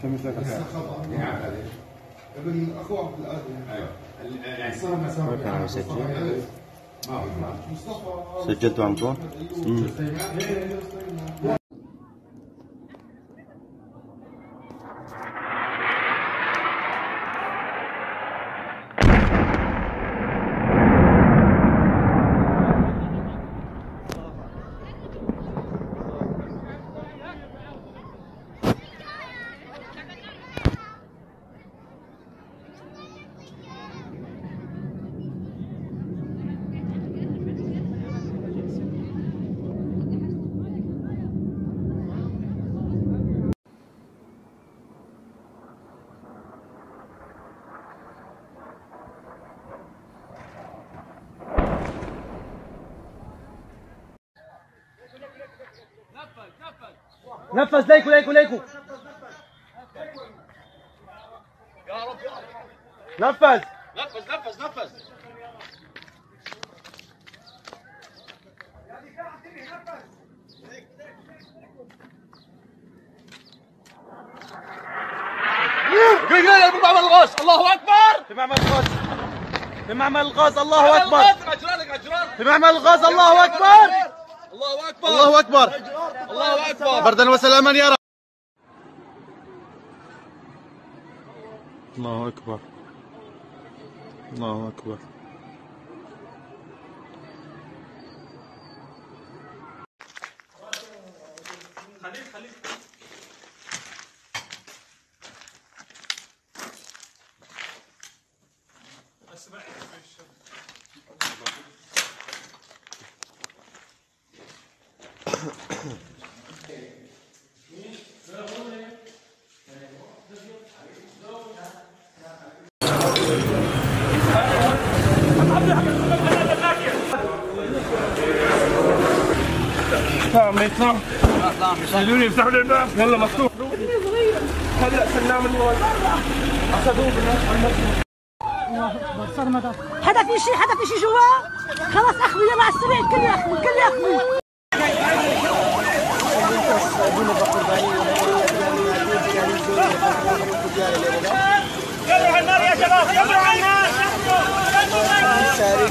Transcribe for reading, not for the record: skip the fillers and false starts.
كمثل ابن اخو عبد القادر. ايوه يعني صار كان يسجل. سجلتوا عمكم؟ نفذ ليكو ليكو ليكو يا رب نفذ نفذ نفذ نفذ قليل بمعمل الغاز. الله اكبر. في معمل الغاز، في معمل الغاز. الله اكبر. اجرانك في معمل الغاز. الله اكبر. الله اكبر. الله اكبر. الله اكبر. بردا وسلاما يا رب. الله اكبر. الله اكبر. خليك ما يطلعوا يسألوني يفتحوا لي الباب. يلا مفتوح. هلا سلام الله اخذوه بالناس. الله اكبر. صار مدار. حدا في شيء جوا؟ خلاص اخذوا يلا على السريع. الكل ياخذوا الكل ياخذوا. يلا على النار يا شباب. يلا على النار. ساري